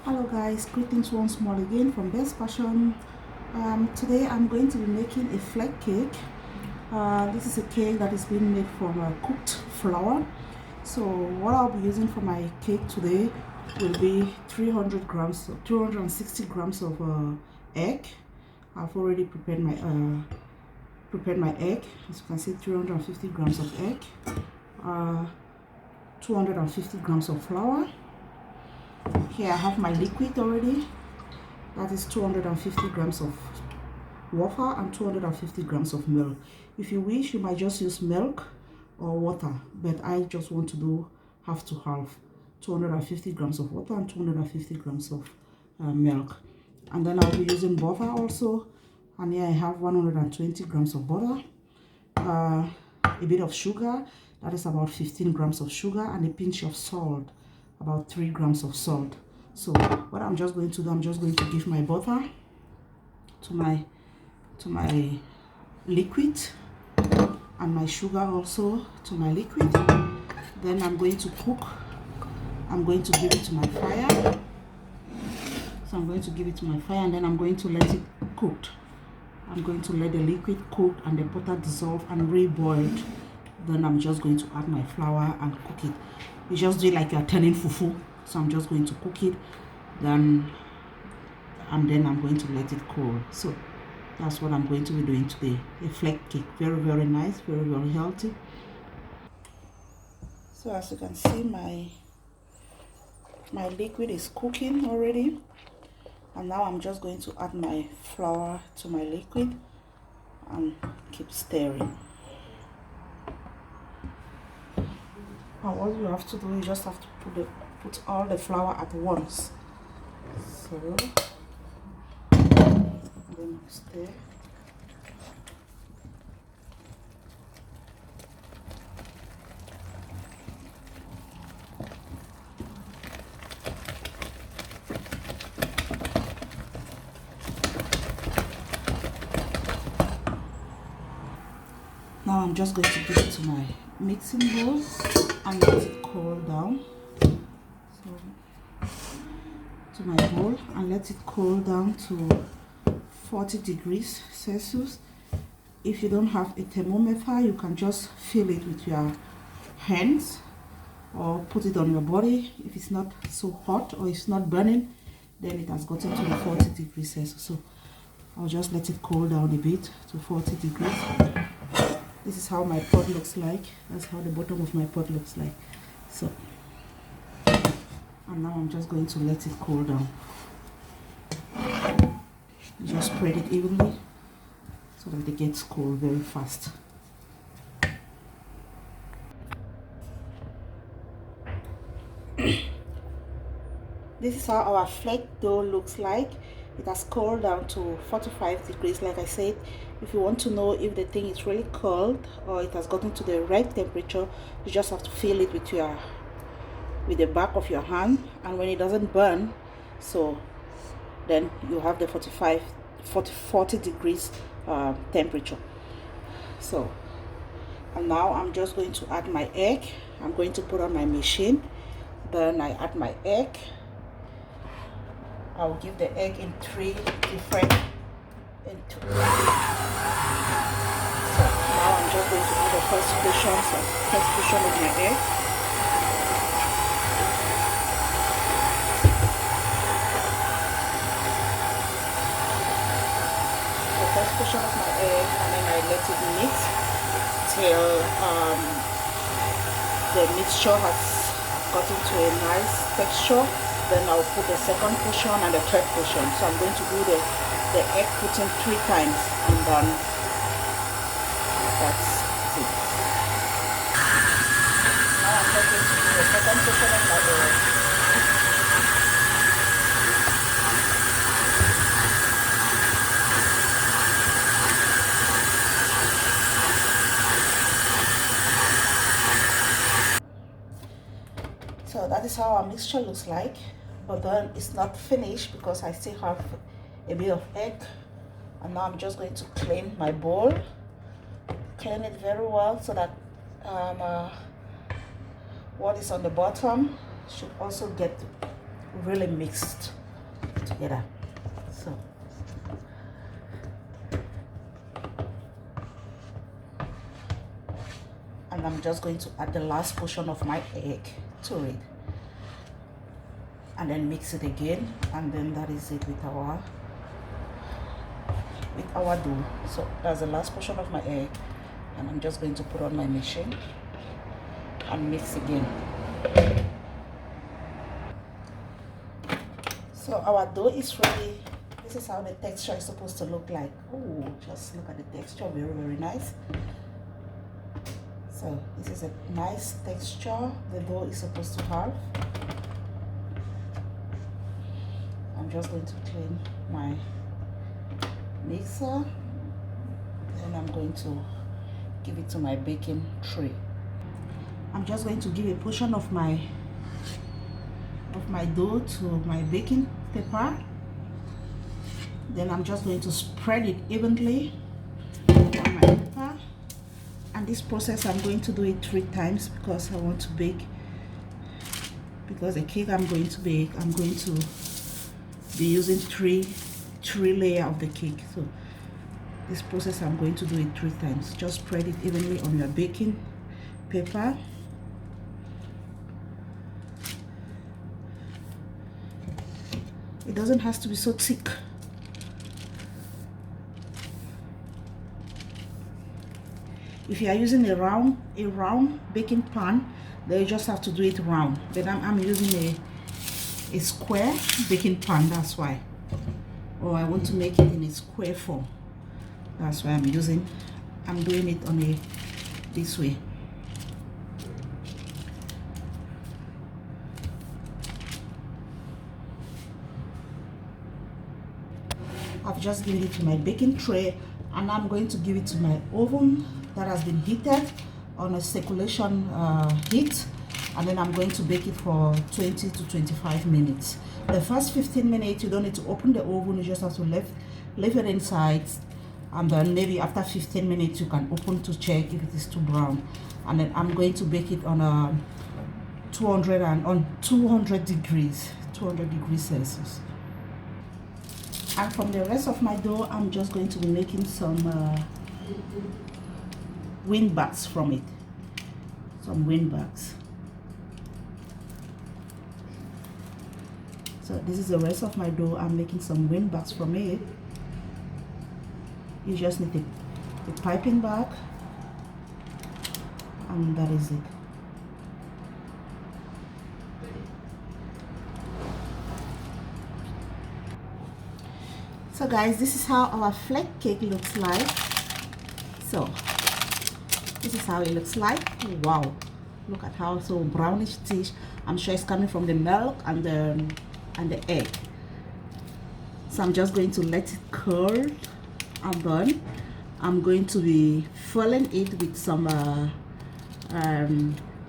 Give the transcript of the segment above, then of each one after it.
Hello guys, greetings once more again from Best Fashion. Today I'm going to be making a flake cake. This is a cake that is being made from cooked flour. So what I'll be using for my cake today will be 360 grams of egg. I've already prepared my egg. As you can see, 350 grams of egg, 250 grams of flour. Here I have my liquid already. That is 250 grams of water and 250 grams of milk. If you wish, you might just use milk or water, but I just want to do half to half, 250 grams of water and 250 grams of milk. And then I'll be using butter also, and here I have 120 grams of butter, a bit of sugar, that is about 15 grams of sugar, and a pinch of salt, about 3 grams of salt. So what I'm just going to do, I'm just going to give my butter to my liquid, and my sugar also to my liquid. Then I'm going to cook. I'm going to give it to my fire. So I'm going to give it to my fire, and then I'm going to let it cook. I'm going to let the liquid cook and the butter dissolve and re-boiled. Then I'm just going to add my flour and cook it. You just do it like you're turning fufu. So I'm just going to cook it, and then I'm going to let it cool. So that's what I'm going to be doing today. A flake cake, very nice, very healthy. So as you can see, my liquid is cooking already, and now I'm just going to add my flour to my liquid and keep stirring. And what you have to do, you just have to put all the flour at once. So then stir. Now I'm just going to give it to my mixing bowl and let it cool down. So to my bowl and let it cool down to 40 degrees Celsius. If you don't have a thermometer, you can just feel it with your hands or put it on your body. If it's not so hot or it's not burning, then it has gotten to the 40 degrees Celsius. So I'll just let it cool down a bit to 40 degrees. This is how my pot looks like. That's how the bottom of my pot looks like. So, and now I'm just going to let it cool down. Just spread it evenly so that it gets cold very fast. This is how our flake dough looks like. It has cooled down to 45 degrees. Like I said, if you want to know if the thing is really cold or it has gotten to the right temperature, you just have to feel it with the back of your hand, and when it doesn't burn, so then you have the 40 degrees temperature. So, and now I'm just going to add my egg. I'm going to put on my machine. Then I add my egg. I'll give the egg in 3 different. So now I'm just going to add the first portion of my egg. The first portion of my egg, and then I let it mix till the mixture has gotten to a nice texture. Then I'll put the second portion and the third portion. So I'm going to do the egg putting 3 times, and then that's it. Now I'm just going to do the second portion of my egg. So that is how our mixture looks like, but then it's not finished because I still have a bit of egg. And now I'm just going to clean my bowl, clean it very well so that what is on the bottom should also get really mixed. together. So and I'm just going to add the last portion of my egg to it, and then mix it again, and then that is it with our dough. So that's the last portion of my egg, and I'm just going to put on my machine and mix again. So our dough is ready. This is how the texture is supposed to look like. Oh, just look at the texture, very, very nice. So this is a nice texture the dough is supposed to have. I'm just going to clean my mixer, then I'm going to give it to my baking tray. I'm just going to give a portion of my dough to my baking paper. Then I'm just going to spread it evenly on my paper. And this process I'm going to do it 3 times because I want to bake, because the cake I'm going to bake, I'm going to be using three layers of the cake. So this process I'm going to do it 3 times. Just spread it evenly on your baking paper. It doesn't have to be so thick. If you are using a round baking pan, then you just have to do it round. But I'm using a square baking pan, that's why. Or I want to make it in a square form. That's why I'm doing it on this way. I've just given it to my baking tray, and I'm going to give it to my oven that has been heated on a circulation heat, and then I'm going to bake it for 20 to 25 minutes. The first 15 minutes you don't need to open the oven, you just have to leave it inside, and then maybe after 15 minutes you can open to check if it is too brown. And then I'm going to bake it on 200 degrees Celsius. And from the rest of my dough, I'm just going to be making some windbags from it. Some windbags. So this is the rest of my dough. I'm making some windbags from it. You just need a piping bag, and that is it. So guys, this is how our flake cake looks like. So this is how it looks like. Wow, look at how so brownish it is. I'm sure it's coming from the milk and the egg. So I'm just going to let it curl, and then I'm going to be filling it with some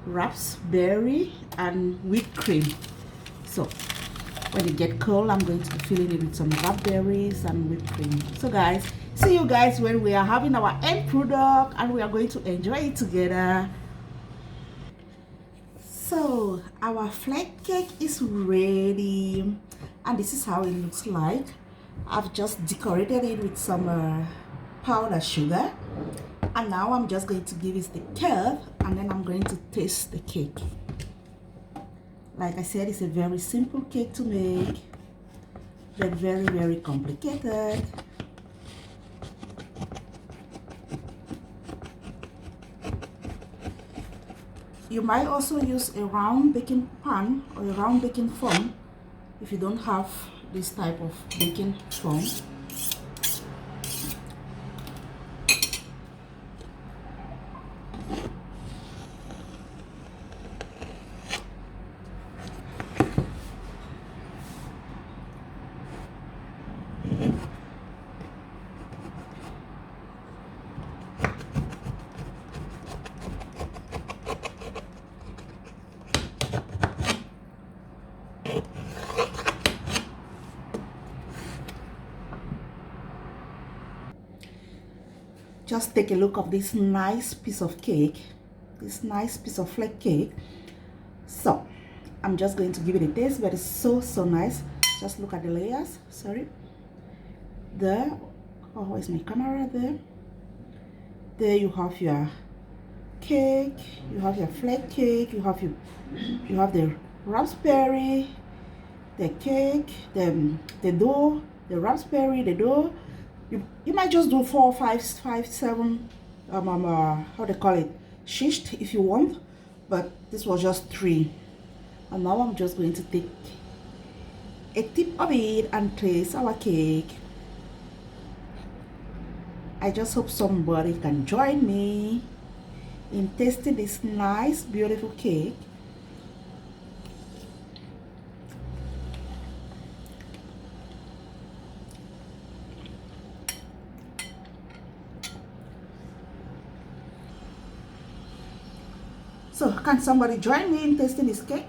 raspberry and whipped cream. So when it get cold, I'm going to be filling it with some raspberries and whipped cream. So guys, see you guys when we are having our end product and we are going to enjoy it together. So our flake cake is ready, and this is how it looks like. I've just decorated it with some powdered sugar, and now I'm just going to give it the curve, and then I'm going to taste the cake. Like I said, it's a very simple cake to make, but very, very complicated. You might also use a round baking pan or a round baking foam if you don't have this type of baking foam. Just take a look of this nice piece of cake, this nice piece of flake cake. So I'm just going to give it a taste, but it's so nice. Just look at the layers. Sorry. There. Oh, where's my camera? There you have your cake, you have your flake cake, you have the raspberry, the cake, the dough, the raspberry, the dough. You might just do 4, 5, 7 how they call it, shish if you want, but this was just 3. And now I'm just going to take a tip of it and taste our cake. I just hope somebody can join me in tasting this nice, beautiful cake. So, can somebody join me in tasting this cake?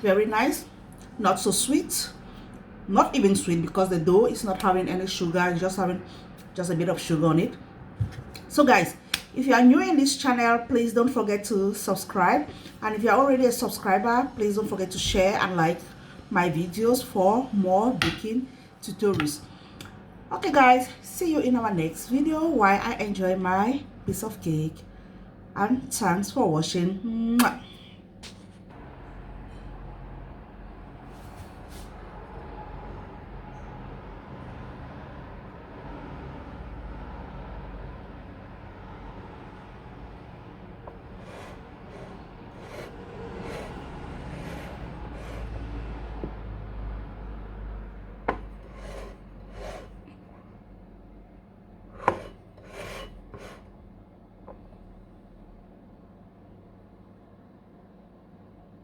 Very nice, not so sweet, not even sweet because the dough is not having any sugar, it's just having just a bit of sugar on it. So guys, if you are new in this channel, please don't forget to subscribe, and if you are already a subscriber, please don't forget to share and like my videos for more baking tutorials. Okay guys, see you in our next video while I enjoy my piece of cake, and thanks for watching. Mwah.